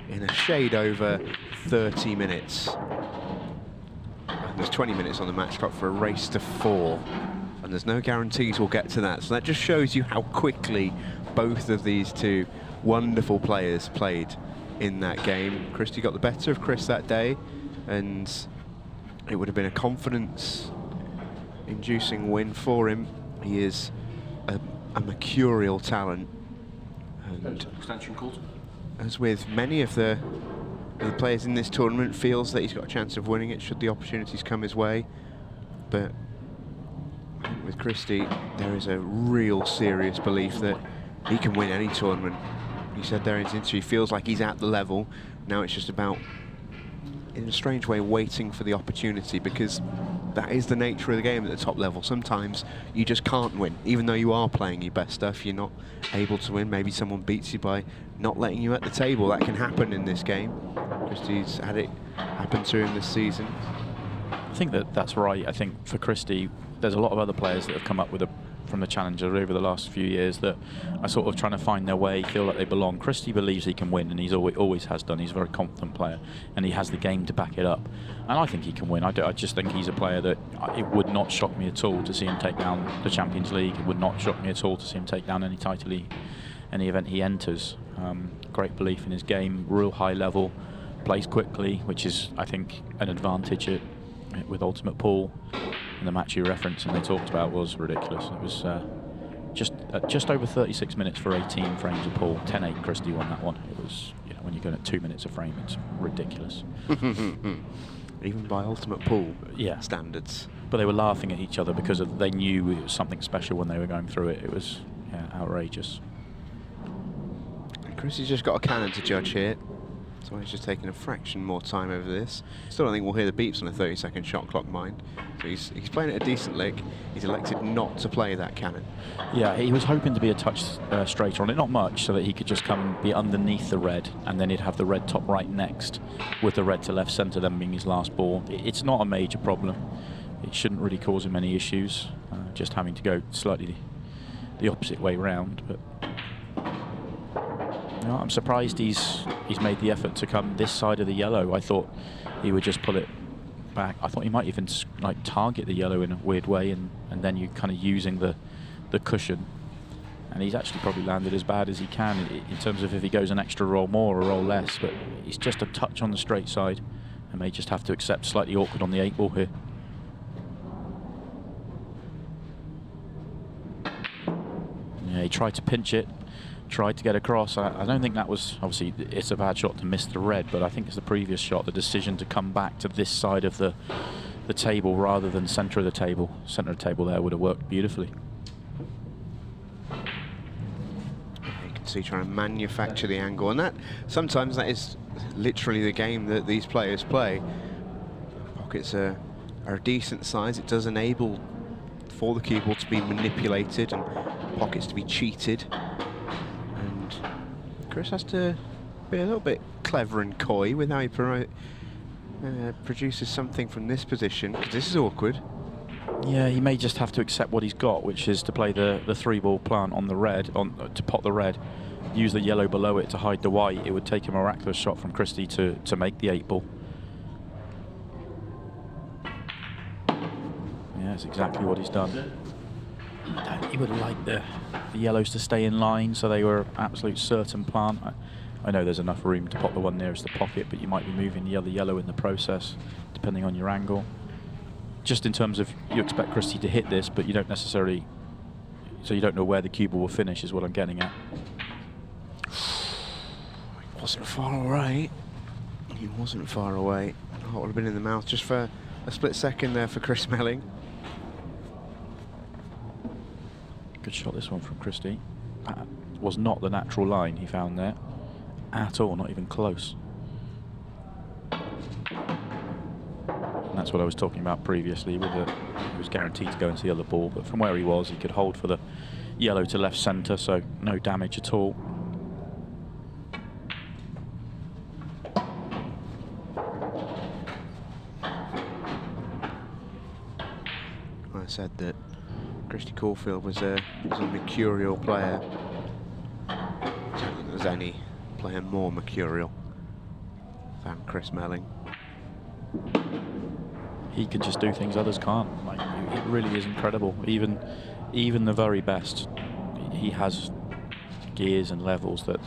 in a shade over 30 minutes. And there's 20 minutes on the match clock for a race to 4. And there's no guarantees we'll get to that. So that just shows you how quickly both of these two wonderful players played in that game. Kristi got the better of Chris that day, and it would have been a confidence-inducing win for him. He is a mercurial talent. And extension called. As with many of the players in this tournament, feels that he's got a chance of winning it should the opportunities come his way. But I think with Kristi, there is a real serious belief that he can win any tournament. He said there in his interview, he feels like he's at the level. Now it's just about, in a strange way, waiting for the opportunity, because that is the nature of the game at the top level. Sometimes you just can't win. Even though you are playing your best stuff, you're not able to win. Maybe someone beats you by not letting you at the table. That can happen in this game. Kristi's had it happen to him this season. I think that's right. I think for Kristi, there's a lot of other players that have come up with from the Challenger over the last few years that are sort of trying to find their way, feel like they belong. Kristi believes he can win, and he's always has done. He's a very confident player, and he has the game to back it up. And I think he can win. I just think he's a player that it would not shock me at all to see him take down the Champions League. It would not shock me at all to see him take down any title, any event he enters. Great belief in his game, real high level, plays quickly, which is, I think, an advantage with Ultimate Pool. And the match you referenced and they talked about was ridiculous. It was just over 36 minutes for 18 frames of pool. 10-8, Kristi won that one. It was, when you're going at 2 minutes a frame, it's ridiculous. Even by Ultimate Pool standards. But they were laughing at each other because they knew it was something special when they were going through it. It was outrageous. And Kristi's just got a cannon to judge here. So he's just taking a fraction more time over this. Still don't think we'll hear the beeps on a 30-second shot clock, mind. So he's playing it a decent lick. He's elected not to play that cannon. Yeah, he was hoping to be a touch straighter on it, not much, so that he could just come and be underneath the red, and then he'd have the red top right next, with the red to left centre then being his last ball. It's not a major problem. It shouldn't really cause him any issues, just having to go slightly the opposite way round. But I'm surprised he's made the effort to come this side of the yellow. I thought he would just pull it back. I thought he might even target the yellow in a weird way, and then you kind of using the cushion. And he's actually probably landed as bad as he can in terms of if he goes an extra roll more or roll less. But he's just a touch on the straight side, and may just have to accept slightly awkward on the 8 ball here. Yeah, he tried to pinch it. Tried to get across. I don't think that was, obviously it's a bad shot to miss the red, but I think it's the previous shot, the decision to come back to this side of the table rather than centre of the table. Centre of the table there would have worked beautifully. You can see trying to manufacture the angle, and sometimes that is literally the game that these players play. Pockets are a decent size. It does enable for the cue ball to be manipulated and pockets to be cheated. Chris has to be a little bit clever and coy with how he produces something from this position, because this is awkward. Yeah, he may just have to accept what he's got, which is to play the 3 ball plant on the red, to pot the red, use the yellow below it to hide the white. It would take a miraculous shot from Kristi to make the 8 ball. Yeah, that's exactly what he's done. He would like the yellows to stay in line, so they were absolute certain plant. I know there's enough room to pop the one nearest the pocket, but you might be moving the other yellow in the process, depending on your angle. Just in terms of, you expect Kristi to hit this, but you don't necessarily, so you don't know where the cue ball will finish, is what I'm getting at. He wasn't far away. He wasn't far away. Oh, it would have been in the mouth just for a split second there for Chris Melling. Good shot, this one from Kristi. That was not the natural line he found there at all, not even close. And that's what I was talking about previously. He was guaranteed to go into the other ball, but from where he was, he could hold for the yellow to left centre, so no damage at all. I said that Kristi Caulfield was a mercurial player. I don't think there's any player more mercurial than Chris Melling. He can just do things others can't. Like, it really is incredible. Even the very best, he has gears and levels that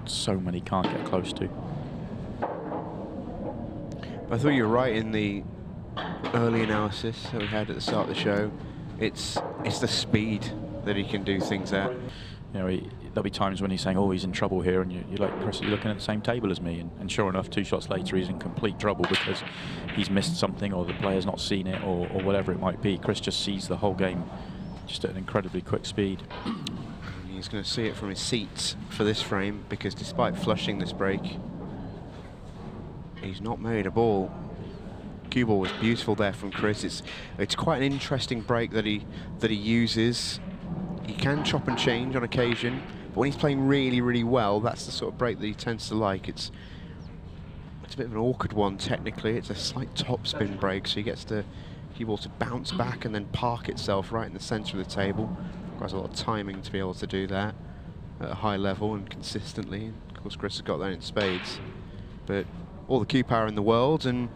so many can't get close to. I thought you were right in the early analysis that we had at the start of the show. It's the speed that he can do things at. You know, there'll be times when he's saying, "Oh, he's in trouble here," and you're like, "Chris, you're looking at the same table as me." And sure enough, 2 shots later, he's in complete trouble because he's missed something, or the player's not seen it, or whatever it might be. Chris just sees the whole game just at an incredibly quick speed. He's going to see it from his seat for this frame, because despite flushing this break, he's not made a ball. Cue ball was beautiful there from Chris. It's quite an interesting break that he uses. He can chop and change on occasion, but when he's playing really, really well, that's the sort of break that he tends to like. It's a bit of an awkward one technically. It's a slight topspin break, so he gets the cue ball to bounce back and then park itself right in the centre of the table. Requires a lot of timing to be able to do that at a high level and consistently. And of course, Chris has got that in spades. But all the cue power in the world and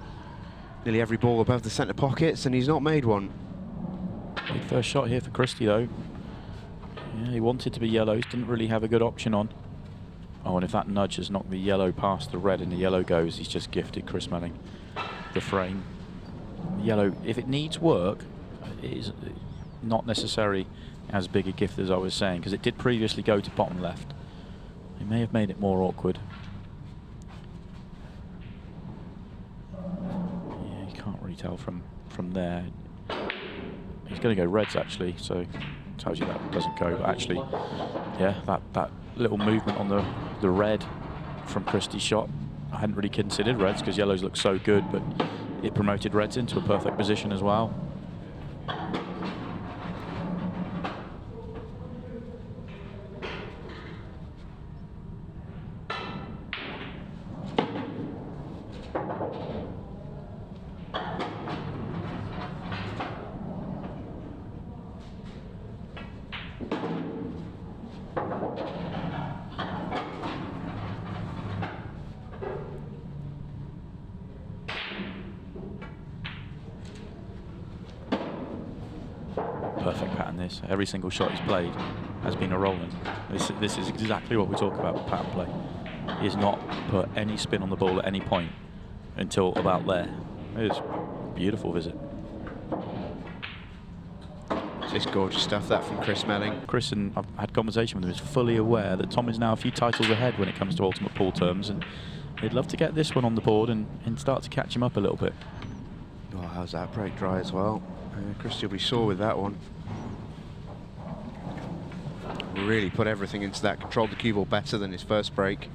nearly every ball above the centre pockets, and he's not made one. Big first shot here for Kristi, though. Yeah, he wanted to be yellows, didn't really have a good option on. Oh, and if that nudge has knocked the yellow past the red and the yellow goes, he's just gifted Chris Melling the frame. Yellow, if it needs work, it is not necessarily as big a gift as I was saying, because it did previously go to bottom left. He may have made it more awkward. Yeah, you can't really tell from there. He's going to go reds actually, so tells you that doesn't go. But actually, yeah, that little movement on the red from Kristi's shot, I hadn't really considered reds because yellows look so good, but it promoted reds into a perfect position as well. Perfect pattern this. Every single shot he's played has been a rolling. This is exactly what we talk about with pattern play. He has not put any spin on the ball at any point until about there. It is a beautiful visit. It's gorgeous stuff, that from Chris Melling. Chris, and I've had conversation with him, is fully aware that Tom is now a few titles ahead when it comes to ultimate pool terms, and he'd love to get this one on the board and start to catch him up a little bit. Oh, how's that break dry as well? Kristi will be sore with that one. Really put everything into that, controlled the cue ball better than his first break.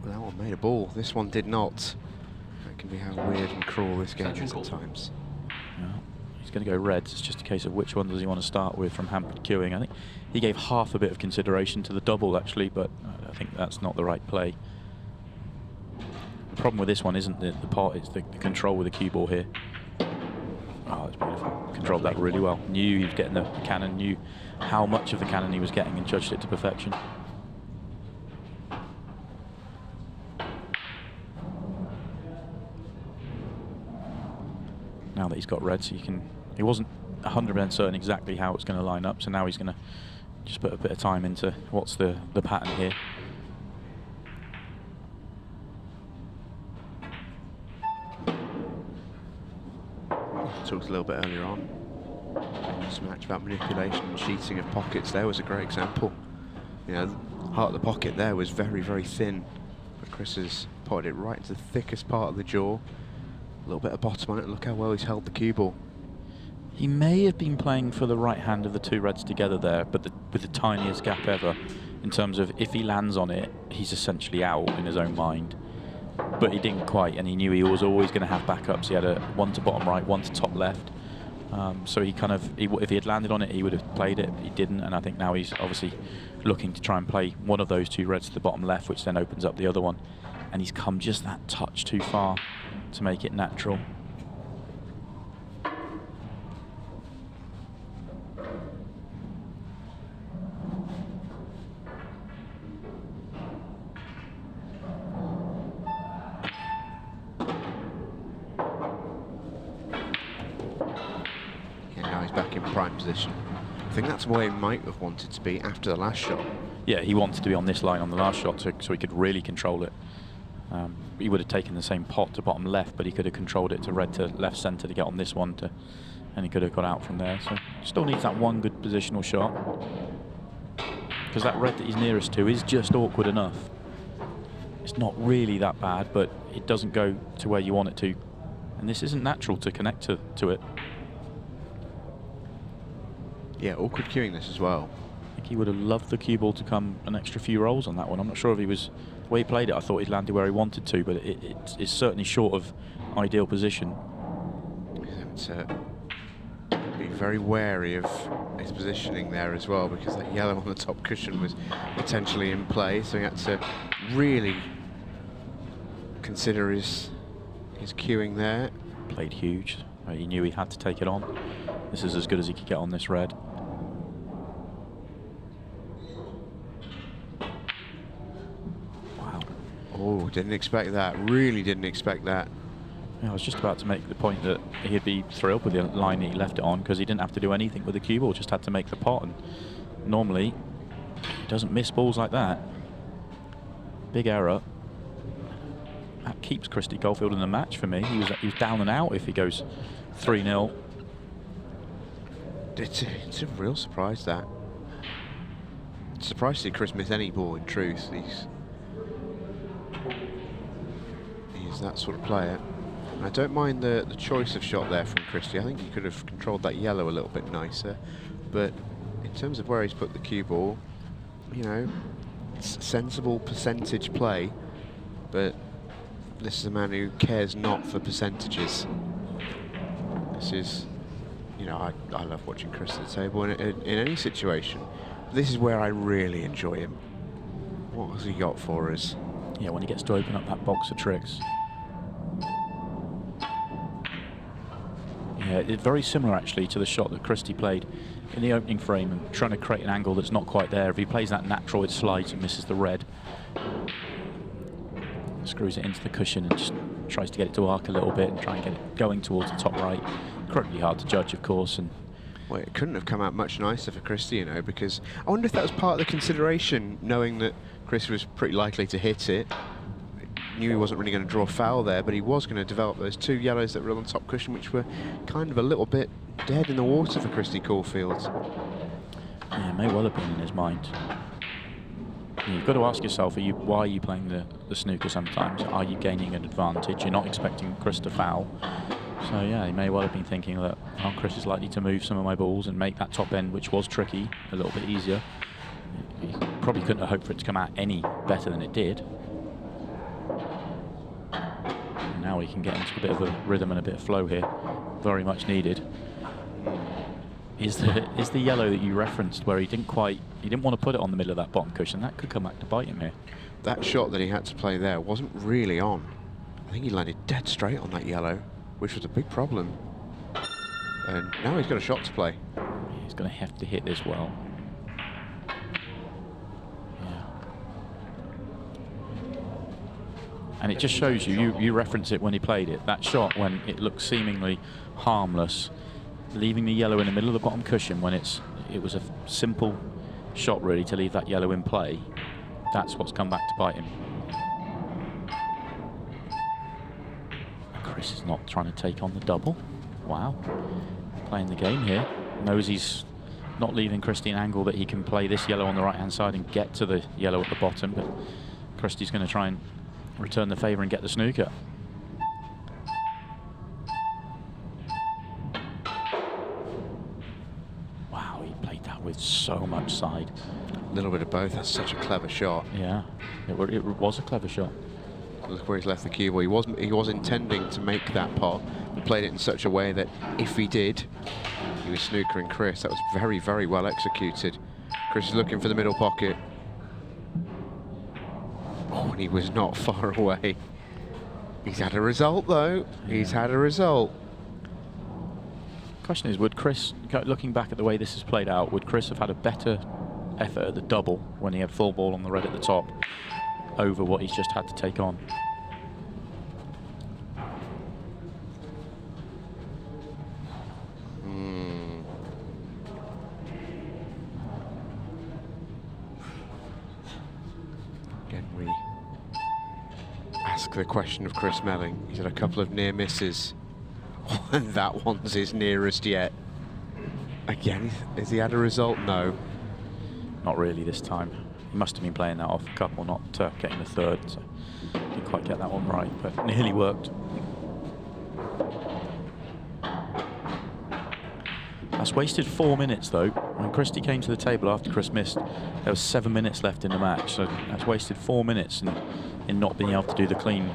Well, that one made a ball, this one did not. That can be how weird and cruel this game is at times. Yeah, he's going to go reds. It's just a case of which one does he want to start with from hampered queuing. I think he gave half a bit of consideration to the double actually, but I think that's not the right play. The problem with this one isn't the pot, it's the control with the cue ball here. Oh, it's beautiful. Controlled that really well. Knew he was getting the cannon, knew how much of the cannon he was getting, and judged it to perfection. Now that he's got reds, he wasn't 100% certain exactly how it's going to line up, so now he's going to just put a bit of time into what's the pattern here. Talked a little bit earlier on in this match about manipulation and cheating of pockets. There was a great example. You know, the heart of the pocket there was very, very thin, but Chris has potted it right into the thickest part of the jaw. A little bit of bottom on it. Look how well he's held the cue ball. He may have been playing for the right hand of the two reds together there, but with the tiniest gap ever, in terms of if he lands on it, he's essentially out in his own mind. But he didn't quite, and he knew he was always going to have backups. He had one to bottom right, one to top left. So he if he had landed on it, he would have played it. He didn't, and I think now he's obviously looking to try and play one of those two reds to the bottom left, which then opens up the other one. And he's come just that touch too far to make it natural. prime position. I think that's where he might have wanted to be after the last shot. Yeah, he wanted to be on this line on the last shot so he could really control it. He would have taken the same pot to bottom left, but he could have controlled it to red to left centre to get on this one, and he could have got out from there. So still needs that one good positional shot, because that red that he's nearest to is just awkward enough. It's not really that bad, but it doesn't go to where you want it to, and this isn't natural to connect to it. Yeah, awkward cueing this as well. I think he would have loved the cue ball to come an extra few rolls on that one. I'm not sure if he was, the way he played it, I thought he'd landed where he wanted to, but it's certainly short of ideal position. Be very wary of his positioning there as well, because that yellow on the top cushion was potentially in play, so he had to really consider his cueing there. Played huge. He knew he had to take it on. This is as good as he could get on this red. Wow. Oh, didn't expect that. Really didn't expect that. Yeah, I was just about to make the point that he'd be thrilled with the line that he left it on, because he didn't have to do anything with the cue ball, just had to make the pot. And normally, he doesn't miss balls like that. Big error. That keeps Kristi Caulfield in the match for me. He was down and out if he goes 3-0. It's a real surprise, that. Surprised to see Chris miss any ball, in truth. He's that sort of player. I don't mind the choice of shot there from Kristi. I think he could have controlled that yellow a little bit nicer, but in terms of where he's put the cue ball, you know, it's sensible percentage play, but this is a man who cares not for percentages. This is, you know, I love watching Chris at the table in any situation. This is where I really enjoy him. What has he got for us? Yeah, when he gets to open up that box of tricks. Yeah, it's very similar actually to the shot that Kristi played in the opening frame, and trying to create an angle that's not quite there. If he plays that natural, it slides and misses the red. Screws it into the cushion and just tries to get it to arc a little bit and try and get it going towards the top right. Incredibly hard to judge, of course. And well, it couldn't have come out much nicer for Kristi, you know, because I wonder if that was part of the consideration, knowing that Chris was pretty likely to hit it. Knew he wasn't really going to draw foul there, but he was going to develop those two yellows that were on top cushion, which were kind of a little bit dead in the water for Kristi Caulfield. Yeah, may well have been in his mind. You've got to ask yourself, why are you playing the snooker sometimes? Are you gaining an advantage? You're not expecting Chris to foul. So yeah, he may well have been thinking that, oh, Chris is likely to move some of my balls and make that top end, which was tricky, a little bit easier. He probably couldn't have hoped for it to come out any better than it did. And now we can get into a bit of a rhythm and a bit of flow here. Very much needed. Is the yellow that you referenced where he didn't want to put it on the middle of that bottom cushion? That could come back to bite him here. That shot that he had to play there wasn't really on. I think he landed dead straight on that yellow, which was a big problem. And now he's got a shot to play. He's going to have to hit this well. Yeah. And it just shows you reference it when he played it. That shot when it looked seemingly harmless, leaving the yellow in the middle of the bottom cushion when it was a simple shot really to leave that yellow in play. That's what's come back to bite him. Chris is not trying to take on the double. Wow. Playing the game here. Knows he's not leaving Kristi an angle that he can play this yellow on the right hand side and get to the yellow at the bottom, but Kristi's going to try and return the favour and get the snooker. Wow, he played that with so much side. A little bit of both. That's such a clever shot. Yeah, it was a clever shot. Look where he's left the cue ball. He was intending to make that pot, but played it in such a way that if he did, he was snookering Chris. That was very, very well executed. Chris is looking for the middle pocket. Oh, and he was not far away. He's had a result, though. Yeah. He's had a result. Question is, would Chris, looking back at the way this has played out, would Chris have had a better effort at the double when he had full ball on the red at the top over what he's just had to take on? Again, we ask the question of Chris Melling. He's had a couple of near misses, and that one's his nearest yet. Again, has he had a result? No. Not really this time. He must have been playing that off a couple, not getting the third. So didn't quite get that one right, but nearly worked. That's wasted 4 minutes though. When Kristi came to the table after Chris missed, there was 7 minutes left in the match. So that's wasted 4 minutes in not being able to do the clean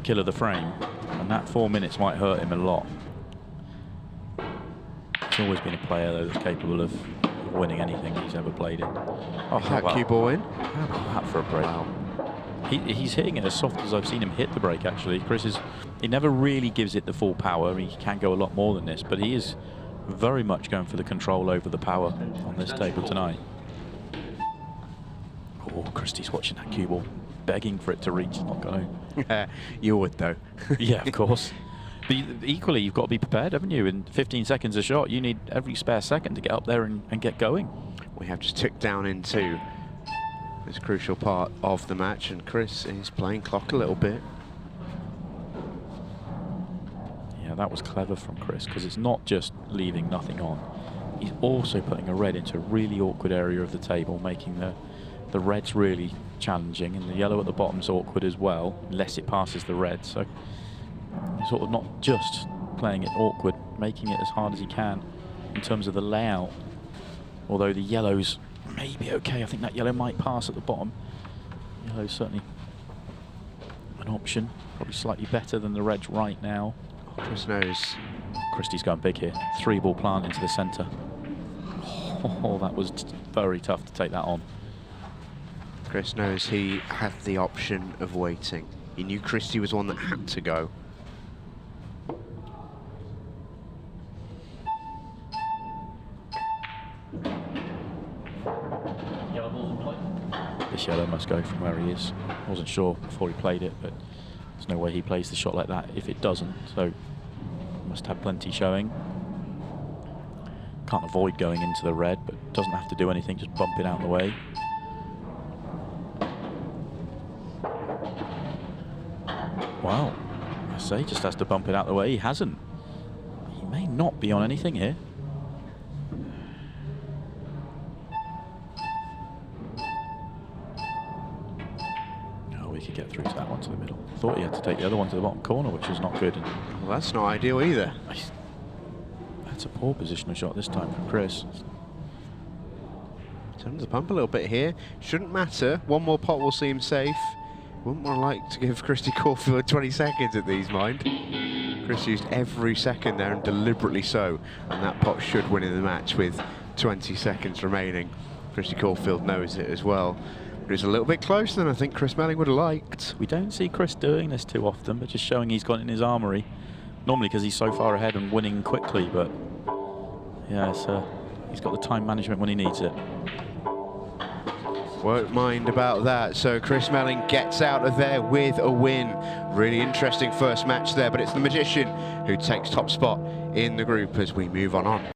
kill of the frame. And that 4 minutes might hurt him a lot. He's always been a player though that's capable of winning anything he's ever played in. Oh, Is that cue ball in? How about that for a break? Wow. He's hitting it as soft as I've seen him hit the break actually. He never really gives it the full power. He can go a lot more than this, but he is very much going for the control over the power on this table tonight. Oh, Kristi's watching that cue ball, begging for it to reach. It's not going to. You would though. Yeah, of course. But equally, you've got to be prepared, haven't you? In 15 seconds a shot, you need every spare second to get up there and get going. We have just ticked down into this crucial part of the match, and Chris is playing clock a little bit. Yeah, that was clever from Chris, because it's not just leaving nothing on. He's also putting a red into a really awkward area of the table, making the reds really challenging, and the yellow at the bottom's awkward as well, unless it passes the red. So he's sort of not just playing it awkward, making it as hard as he can in terms of the layout. Although the yellow's maybe okay. I think that yellow might pass at the bottom. Yellow's certainly an option, probably slightly better than the reds right now. Chris knows. Kristi's going big here. 3-ball plant into the centre. Oh, that was very tough to take that on. Chris knows he had the option of waiting. He knew Kristi was one that had to go. This yellow must go from where he is. I wasn't sure before he played it, but there's no way he plays the shot like that if it doesn't. So must have plenty showing. Can't avoid going into the red, but doesn't have to do anything, just bump it out of the way. Wow, I say just has to bump it out of the way. He hasn't. He may not be on anything here. We could get through to that one to the middle. Thought he had to take the other one to the bottom corner, which is not good. Well, that's not ideal either. That's a poor positional shot this time from Chris. Turns the pump a little bit here. Shouldn't matter. One more pot will see him safe. Wouldn't want to like to give Kristi Caulfield 20 seconds at these, mind. Chris used every second there, and deliberately so. And that pot should win in the match with 20 seconds remaining. Kristi Caulfield knows it as well. It's a little bit closer than I think Chris Melling would have liked. We don't see Chris doing this too often, but just showing he's got it in his armoury. Normally because he's so far ahead and winning quickly, but yeah, he's got the time management when he needs it. Won't mind about that. So Chris Melling gets out of there with a win. Really interesting first match there, but it's the Magician who takes top spot in the group as we move on.